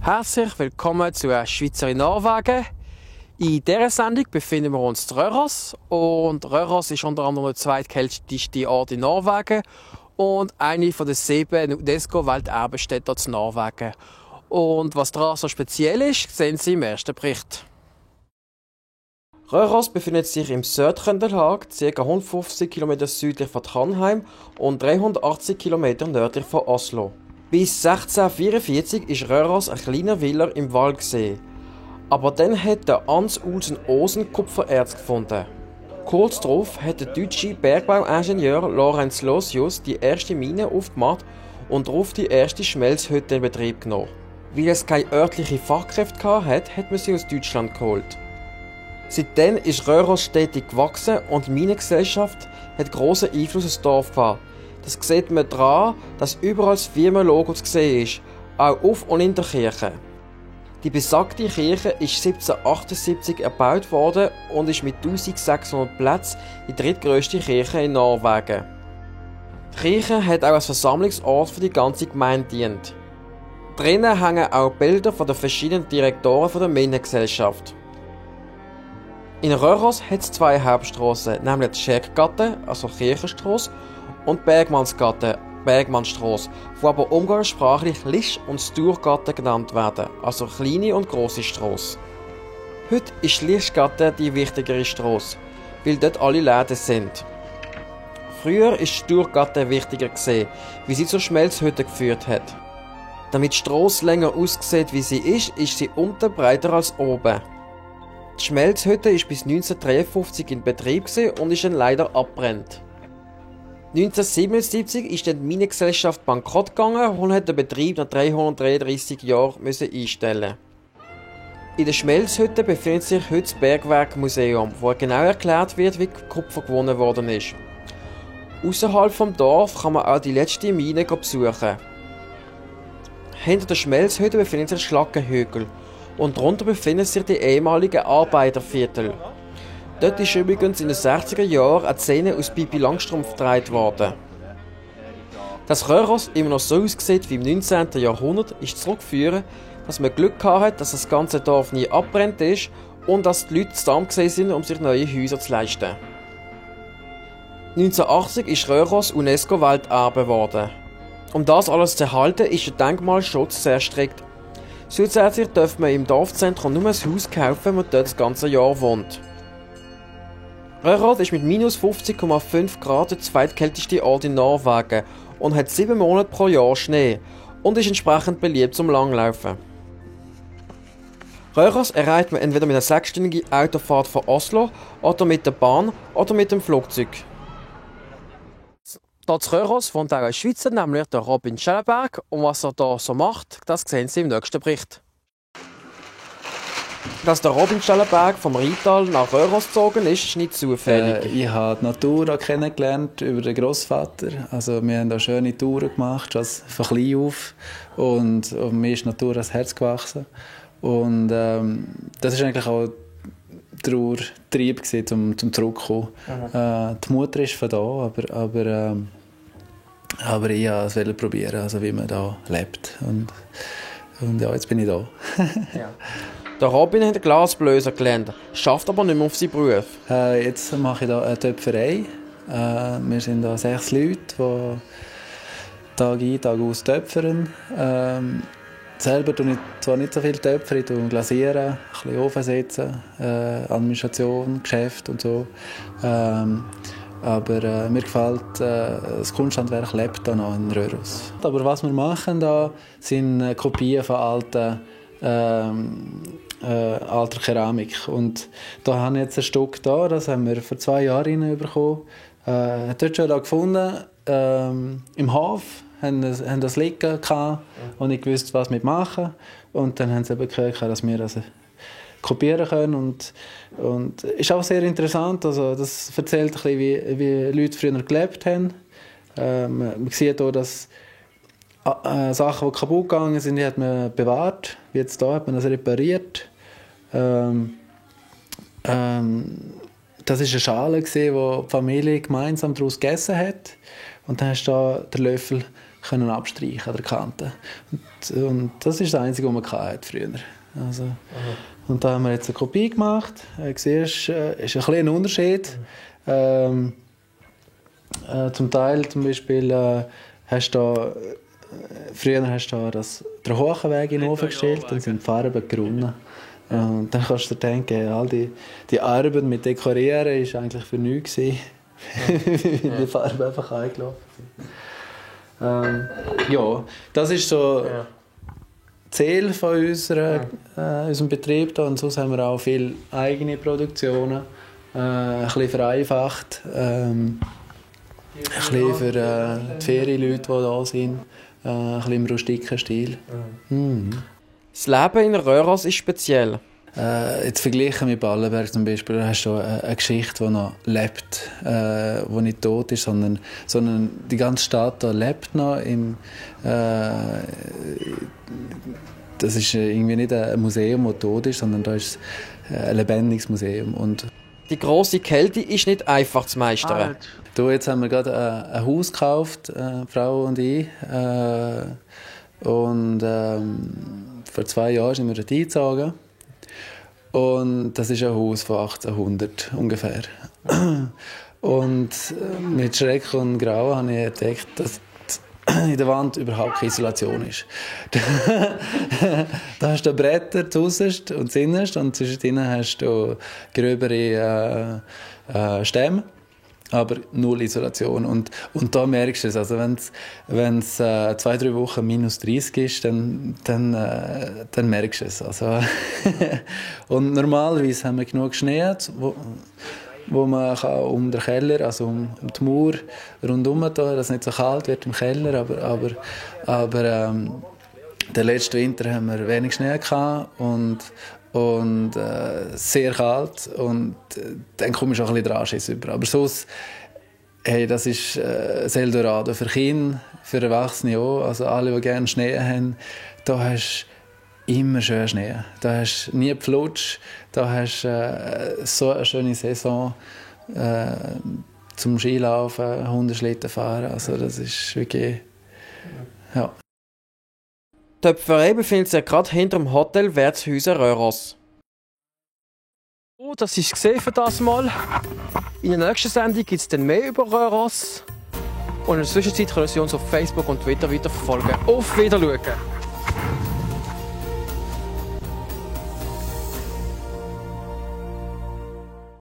Herzlich willkommen zu Schweizer in Norwegen. In dieser Sendung befinden wir uns in Røros. Und Røros ist unter anderem der zweitkälteste Ort in Norwegen und eine der 7 UNESCO-Welterbestätten in Norwegen. Und was daran so speziell ist, sehen Sie im ersten Bericht. Røros befindet sich im Sør-Trøndelag, ca. 150 km südlich von Trondheim und 380 km nördlich von Oslo. Bis 1644 war Røros ein kleiner Villa im Wald. Aber dann hat der Hans Olsen Osen Kupfererz gefunden. Kurz darauf hat der deutsche Bergbauingenieur Lorenz Losius die erste Mine aufgemacht und darauf die erste Schmelzhütte in Betrieb genommen. Weil es keine örtlichen Fachkräfte hatte, hat man sie aus Deutschland geholt. Seitdem ist Røros stetig gewachsen und die Minengesellschaft hat grossen Einfluss aufs Dorf gehabt. Das sieht man daran, dass überall das Firmenlogo zu sehen ist, auch auf und in der Kirche. Die besagte Kirche ist 1778 erbaut worden und ist mit 1600 Plätzen die drittgrößte Kirche in Norwegen. Die Kirche hat auch als Versammlungsort für die ganze Gemeinde gedient. Drinnen hängen auch Bilder von den verschiedenen Direktoren der Minengesellschaft. In Røros hat es 2 Hauptstrassen, nämlich die Kjerkgaten, also Kirchenstrasse, und Bergmannsgaten, Bergmannstrasse, die aber umgangssprachlich Lisch- und Sturgaten genannt werden, also kleine und grosse Strasse. Heute ist Lischgaten die wichtigere Strasse, weil dort alle Läden sind. Früher ist Sturgaten wichtiger gewesen, wie sie zur Schmelzhütte geführt hat. Damit die Strasse länger aussieht wie sie ist sie unten breiter als oben. Die Schmelzhütte war bis 1953 in Betrieb und ist dann leider abgebrannt. 1977 ist dann die Minengesellschaft bankrott gegangen und hat den Betrieb nach 333 Jahren einstellen. In der Schmelzhütte befindet sich heute das Bergwerkmuseum, wo genau erklärt wird, wie Kupfer gewonnen worden ist. Außerhalb vom Dorf kann man auch die letzte Mine besuchen. Hinter der Schmelzhütte befindet sich ein Schlackenhügel und darunter befinden sich die ehemaligen Arbeiterviertel. Dort ist übrigens in den 60er Jahren eine Szene aus Pippi Langstrumpf gedreht worden. Dass Røros immer noch so aussieht wie im 19. Jahrhundert, ist zurückzuführen, dass man Glück hatte, dass das ganze Dorf nie abbrennt ist und dass die Leute zusammen sind, um sich neue Häuser zu leisten. 1980 ist Røros UNESCO-Welterbe geworden. Um das alles zu erhalten, ist der Denkmalschutz sehr strikt. Zusätzlich darf man im Dorfzentrum nur ein Haus kaufen, wenn man dort das ganze Jahr wohnt. Røros ist mit minus 50,5 Grad der zweitkälteste Ort in Norwegen und hat 7 Monate pro Jahr Schnee und ist entsprechend beliebt zum Langlaufen. Røros erreicht man entweder mit einer 6-stündigen Autofahrt von Oslo oder mit der Bahn oder mit dem Flugzeug. Hier zu Røros wohnt auch ein Schweizer, nämlich der Robin Schellenberg. Und was er hier so macht, das sehen Sie im nächsten Bericht. Dass der Robin Schellenberg vom Rheintal nach Røros gezogen ist nicht zufällig. Ich habe die Natur kennengelernt über den Grossvater. Also wir haben da schöne Touren gemacht, schon von klein auf. Und mir ist die Natur ans Herz gewachsen. Und das ist eigentlich auch der Urtrieb zum Zurückkommen. Die Mutter ist von da, aber ich wollte es probieren, also wie man da lebt. Und ja, jetzt bin ich da. Ja. Der Robin hat Glasblöser gelernt, schafft aber nicht mehr auf seinen Beruf. Jetzt mache ich da eine Töpferei. Wir sind da 6 Leute, die Tag ein, Tag aus töpfern. Selber tue ich zwar nicht so viel töpfern, ich glasieren, ein bisschen Ofen setzen, Administration, Geschäft und so. Aber mir gefällt, das Kunsthandwerk lebt da noch in Røros. Aber was wir machen da, sind Kopien von alter Keramik. Und da habe ich jetzt ein Stück da, das haben wir vor 2 Jahren bekommen. Dort schon da gefunden, im Hof, haben das liegen gehabt und ich wusste, was wir machen. Und dann haben sie eben gehört, dass wir das kopieren können. Und ist auch sehr interessant. Also, das erzählt ein bisschen, wie Leute früher gelebt haben. Man sieht auch, dass Sachen, die kaputt gegangen sind, die hat man bewahrt. Wie jetzt hier hat man das repariert. Das war eine Schale, die die Familie gemeinsam daraus gegessen hat. Und dann hast du da den Löffel können abstreichen an der Kante. Und das ist das Einzige, was man früher hatte. Also, und da haben wir jetzt eine Kopie gemacht. Siehst, ist ein kleiner Unterschied. Zum Teil zum Beispiel hast du früher hast du den hohen Weg in den Ofen gestellt, dann sind die Farben gerunnen. Und dann kannst du dir denken, all die Arbeit mit Dekorieren war eigentlich für nichts, weil die Farben einfach eingelaufen sind. Ja, das ist so das Ziel von unserem Betrieb da. Und sonst haben wir auch viele eigene Produktionen, ein bisschen vereinfacht, ein bisschen für die Ferienleute, die da sind, ein bisschen im rustiken Stil. Das Leben in Röhros ist speziell. Jetzt verglichen mit Ballenberg zum Beispiel, da hast du eine Geschichte, die noch lebt, die nicht tot ist, sondern die ganze Stadt da lebt noch. Das ist irgendwie nicht ein Museum, das tot ist, sondern da ist ein lebendiges Museum. Und die grosse Kälte ist nicht einfach zu meistern. Jetzt haben wir gerade ein Haus gekauft, Frau und ich. Vor 2 Jahren sind wir dort eingezogen. Und das ist ein Haus von 1800 ungefähr. Und mit Schreck und Grauen habe ich entdeckt, dass in der Wand überhaupt keine Isolation ist. Da hast du Bretter zuerst und zuinnerst und zwischendrin hast du gröbere Stämme. Aber null Isolation. Und da merkst du es. Also wenn es 2-3 Wochen minus 30 ist, dann merkst du es. Also und normalerweise haben wir genug Schnee, wo man kann um den Keller, also um die Mauer rundherum tun, dass es nicht so kalt wird im Keller. Aber den letzten Winter haben wir wenig Schnee gehabt und sehr kalt und dann komme ich auch ein bisschen Anschiss über. Aber sonst, hey, das ist ein Eldorado für Kinder, für Erwachsene auch. Also alle, die gerne Schnee haben, da hast du immer schön Schnee. Da hast du nie Pflutsch, da hast du so eine schöne Saison zum Skilaufen, Hundeschlitten fahren. Also das ist wirklich, ja. Die Töpferei befindet sich gerade hinter dem Hotel Wirtshäuser Röhros. Das war es für das Mal. In der nächsten Sendung gibt es dann mehr über Röhros. Und in der Zwischenzeit können Sie uns auf Facebook und Twitter weiterverfolgen. Auf Wiedersehen!